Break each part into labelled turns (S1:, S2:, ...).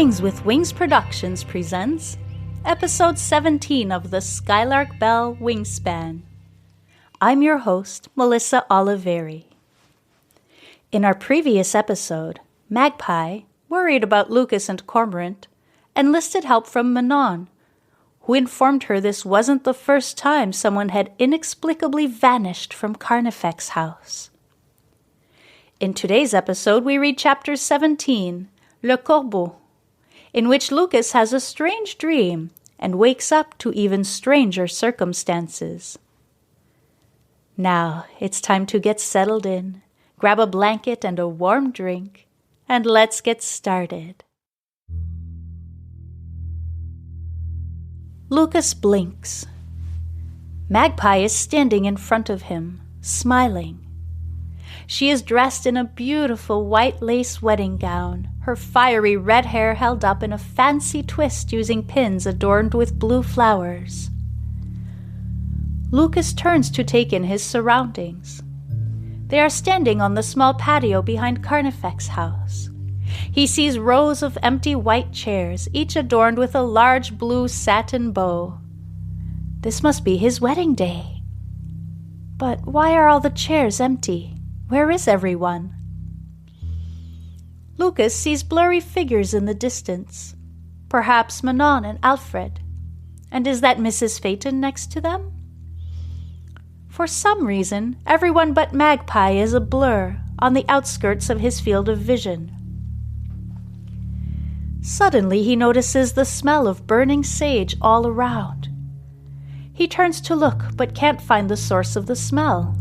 S1: Wings with Wings Productions presents Episode 17 of the Skylark Bell Wingspan. I'm your host, Melissa Oliveri. In our previous episode, Magpie, worried about Lucas and Cormorant, enlisted help from Manon, who informed her this wasn't the first time someone had inexplicably vanished from Carnifex House. In today's episode, we read Chapter 17, Le Corbeau, in which Lucas has a strange dream and wakes up to even stranger circumstances. Now, it's time to get settled in, grab a blanket and a warm drink, and let's get started. Lucas blinks. Magpie is standing in front of him, smiling. She is dressed in a beautiful white lace wedding gown, her fiery red hair held up in a fancy twist using pins adorned with blue flowers. Lucas turns to take in his surroundings. They are standing on the small patio behind Carnifex House. He sees rows of empty white chairs, each adorned with a large blue satin bow. This must be his wedding day. But why are all the chairs empty? Where is everyone? Lucas sees blurry figures in the distance. Perhaps Manon and Alfred. And is that Mrs. Phaeton next to them? For some reason, everyone but Magpie is a blur on the outskirts of his field of vision. Suddenly, he notices the smell of burning sage all around. He turns to look, but can't find the source of the smell.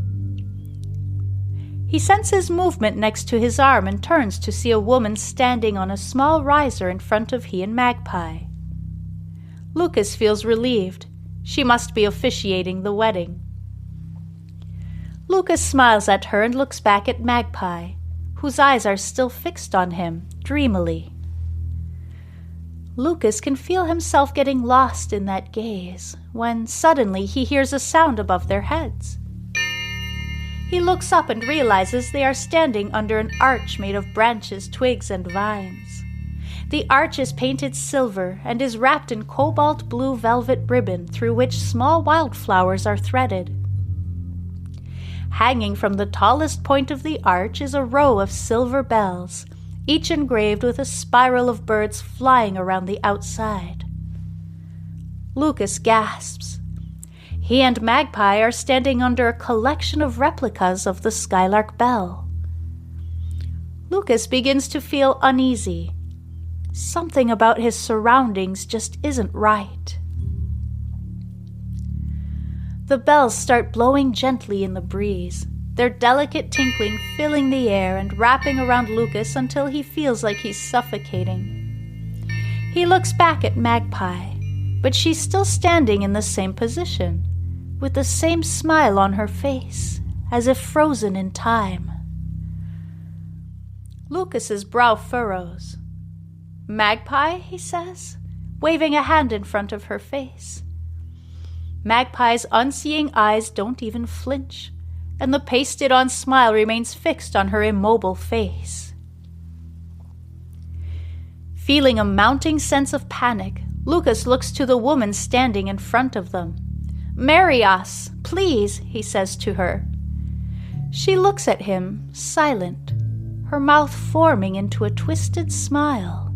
S1: He senses movement next to his arm and turns to see a woman standing on a small riser in front of he and Magpie. Lucas feels relieved. She must be officiating the wedding. Lucas smiles at her and looks back at Magpie, whose eyes are still fixed on him, dreamily. Lucas can feel himself getting lost in that gaze, when suddenly he hears a sound above their heads. He looks up and realizes they are standing under an arch made of branches, twigs, and vines. The arch is painted silver and is wrapped in cobalt blue velvet ribbon through which small wildflowers are threaded. Hanging from the tallest point of the arch is a row of silver bells, each engraved with a spiral of birds flying around the outside. Lucas gasps. He and Magpie are standing under a collection of replicas of the Skylark Bell. Lucas begins to feel uneasy. Something about his surroundings just isn't right. The bells start blowing gently in the breeze, their delicate tinkling filling the air and wrapping around Lucas until he feels like he's suffocating. He looks back at Magpie, but she's still standing in the same position, with the same smile on her face, as if frozen in time. Lucas's brow furrows. "Magpie," he says, waving a hand in front of her face. Magpie's unseeing eyes don't even flinch, and the pasted-on smile remains fixed on her immobile face. Feeling a mounting sense of panic, Lucas looks to the woman standing in front of them. "Marry us, please," he says to her. She looks at him, silent, her mouth forming into a twisted smile.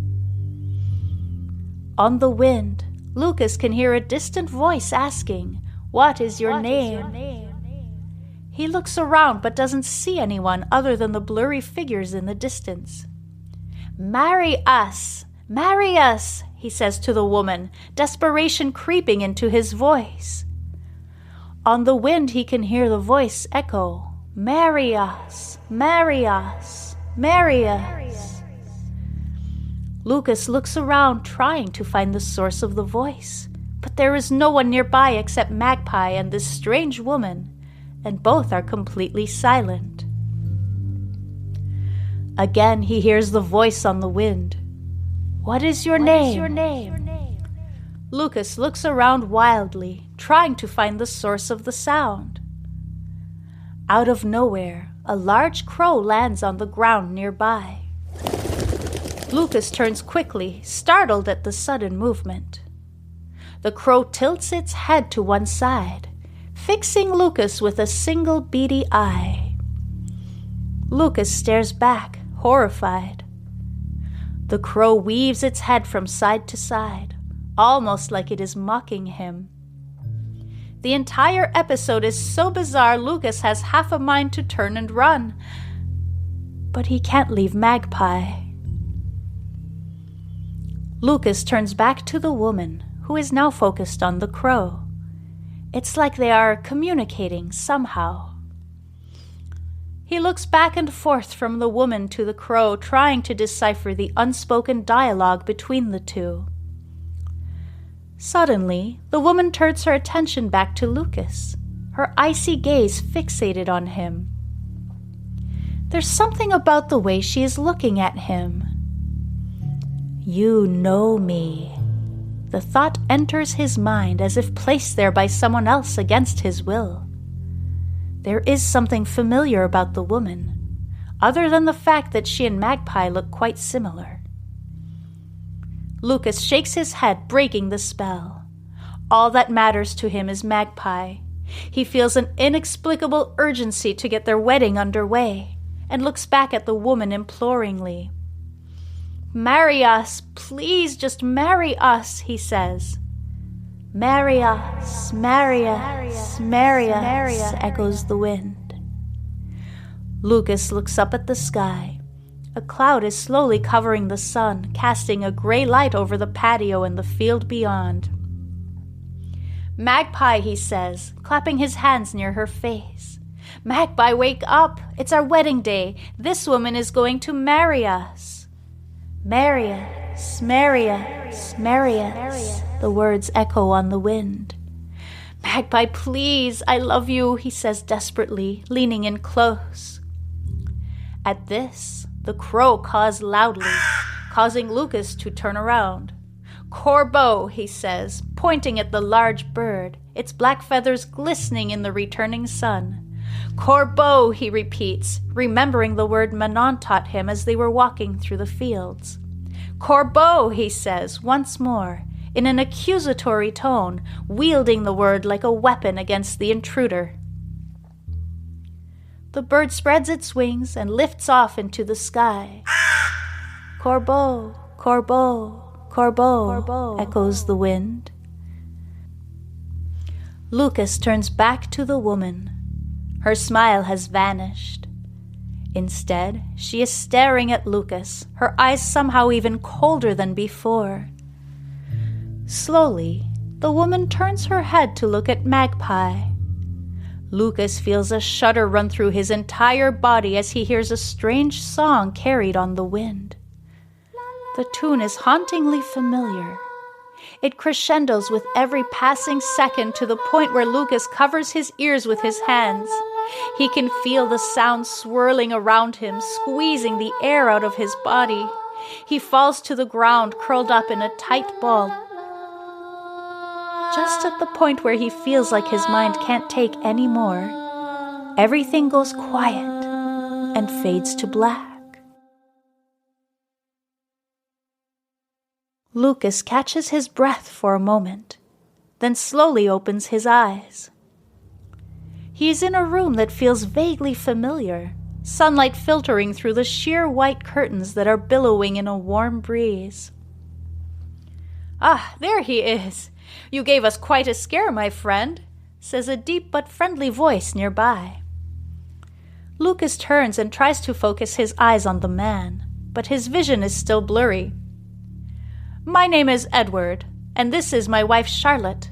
S1: On the wind, Lucas can hear a distant voice asking, "What is your name?" He looks around but doesn't see anyone other than the blurry figures in the distance. "Marry us! Marry us!" he says to the woman, desperation creeping into his voice. On the wind he can hear the voice echo, "Marry us! Marry us! Marry us!" Lucas looks around trying to find the source of the voice, but there is no one nearby except Magpie and this strange woman, and both are completely silent. Again he hears the voice on the wind. "What is your name?" Lucas looks around wildly, trying to find the source of the sound. Out of nowhere, a large crow lands on the ground nearby. Lucas turns quickly, startled at the sudden movement. The crow tilts its head to one side, fixing Lucas with a single beady eye. Lucas stares back, horrified. The crow weaves its head from side to side, almost like it is mocking him. The entire episode is so bizarre Lucas has half a mind to turn and run. But he can't leave Magpie. Lucas turns back to the woman, who is now focused on the crow. It's like they are communicating somehow. He looks back and forth from the woman to the crow, trying to decipher the unspoken dialogue between the two. Suddenly, the woman turns her attention back to Lucas, her icy gaze fixated on him. There's something about the way she is looking at him. You know me. The thought enters his mind as if placed there by someone else against his will. There is something familiar about the woman, other than the fact that she and Magpie look quite similar. Lucas shakes his head, breaking the spell. All that matters to him is Magpie. He feels an inexplicable urgency to get their wedding underway, and looks back at the woman imploringly. "Marry us, please just marry us," he says. "Marry us, marry us, marry us," echoes the wind. Lucas looks up at the sky. A cloud is slowly covering the sun, casting a gray light over the patio and the field beyond. "Magpie," he says, clapping his hands near her face. "Magpie, wake up! It's our wedding day. This woman is going to marry us." "Marry us, marry us, marry us," the words echo on the wind. "Magpie, please, I love you," he says desperately, leaning in close. At this, the crow caws loudly, causing Lucas to turn around. "Corbeau," he says, pointing at the large bird, its black feathers glistening in the returning sun. "Corbeau," he repeats, remembering the word Manon taught him as they were walking through the fields. "Corbeau," he says once more, in an accusatory tone, wielding the word like a weapon against the intruder. The bird spreads its wings and lifts off into the sky. "Corbeau, Corbeau, Corbeau," echoes the wind. Lucas turns back to the woman. Her smile has vanished. Instead, she is staring at Lucas, her eyes somehow even colder than before. Slowly, the woman turns her head to look at Magpie. Lucas feels a shudder run through his entire body as he hears a strange song carried on the wind. The tune is hauntingly familiar. It crescendos with every passing second to the point where Lucas covers his ears with his hands. He can feel the sound swirling around him, squeezing the air out of his body. He falls to the ground, curled up in a tight ball. Just at the point where he feels like his mind can't take any more, everything goes quiet and fades to black. Lucas catches his breath for a moment, then slowly opens his eyes. He is in a room that feels vaguely familiar, sunlight filtering through the sheer white curtains that are billowing in a warm breeze. "Ah, there he is! You gave us quite a scare, my friend," says a deep but friendly voice nearby. Lucas turns and tries to focus his eyes on the man, but his vision is still blurry. "My name is Edward, and this is my wife Charlotte."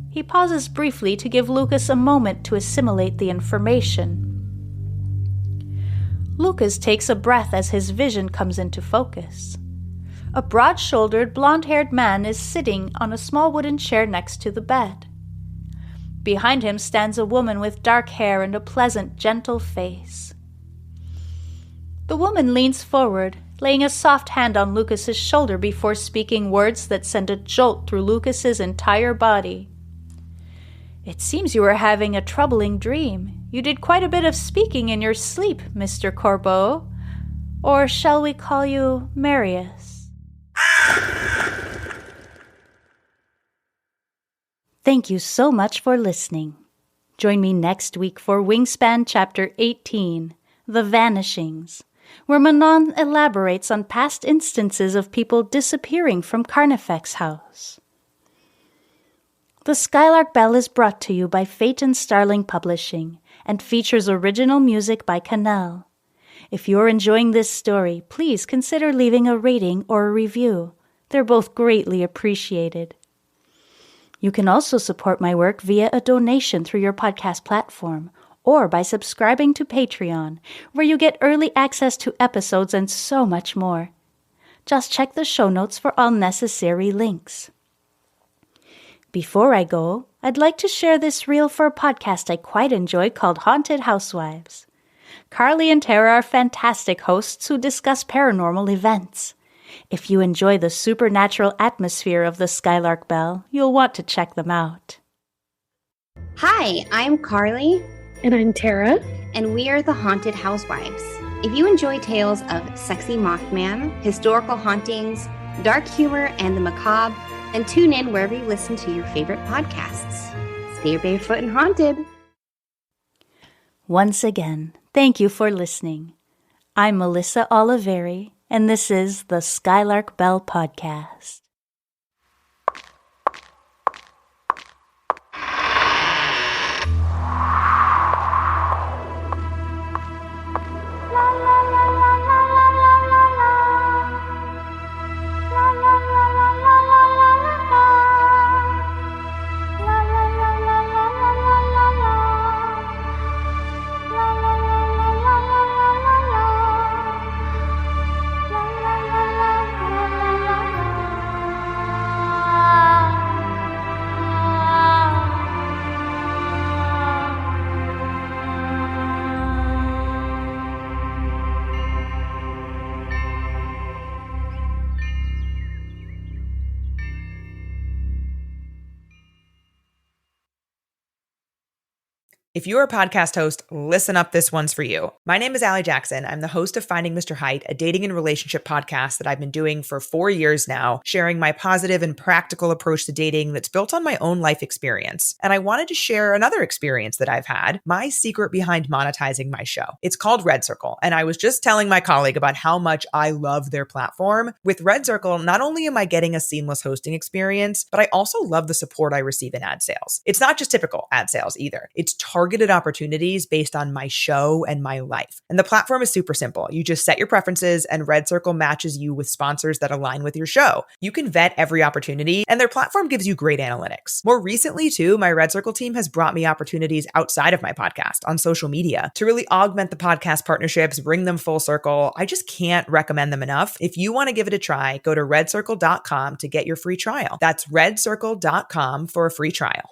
S1: He pauses briefly to give Lucas a moment to assimilate the information. Lucas takes a breath as his vision comes into focus. A broad-shouldered, blonde-haired man is sitting on a small wooden chair next to the bed. Behind him stands a woman with dark hair and a pleasant, gentle face. The woman leans forward, laying a soft hand on Lucas's shoulder before speaking words that send a jolt through Lucas's entire body. "It seems you were having a troubling dream. You did quite a bit of speaking in your sleep, Mr. Corbeau. Or shall we call you Marius? Thank you so much for listening. Join me next week for Wingspan Chapter 18, The Vanishings, where Manon elaborates on past instances of people disappearing from Carnifex House. The Skylark Bell is brought to you by Phaeton Starling Publishing and features original music by Canal. If you're enjoying this story, please consider leaving a rating or a review. They're both greatly appreciated. You can also support my work via a donation through your podcast platform or by subscribing to Patreon, where you get early access to episodes and so much more. Just check the show notes for all necessary links. Before I go, I'd like to share this reel for a podcast I quite enjoy called Haunted Housewives. Carly and Tara are fantastic hosts who discuss paranormal events. If you enjoy the supernatural atmosphere of the Skylark Bell, you'll want to check them out.
S2: Hi, I'm Carly.
S3: And I'm Tara.
S2: And we are the Haunted Housewives. If you enjoy tales of sexy Mothman, historical hauntings, dark humor, and the macabre, then tune in wherever you listen to your favorite podcasts. Stay barefoot and haunted.
S1: Once again, thank you for listening. I'm Melissa Oliveri, and this is the Skylark Bell Podcast.
S4: If you're a podcast host, listen up, this one's for you. My name is Allie Jackson. I'm the host of Finding Mr. Height, a dating and relationship podcast that I've been doing for 4 years now, sharing my positive and practical approach to dating that's built on my own life experience. And I wanted to share another experience that I've had, my secret behind monetizing my show. It's called Red Circle, and I was just telling my colleague about how much I love their platform. With Red Circle, not only am I getting a seamless hosting experience, but I also love the support I receive in ad sales. It's not just typical ad sales either. It's targeted opportunities based on my show and my life. And the platform is super simple. You just set your preferences and Red Circle matches you with sponsors that align with your show. You can vet every opportunity and their platform gives you great analytics. More recently too, my Red Circle team has brought me opportunities outside of my podcast on social media to really augment the podcast partnerships, bring them full circle. I just can't recommend them enough. If you want to give it a try, go to redcircle.com to get your free trial. That's redcircle.com for a free trial.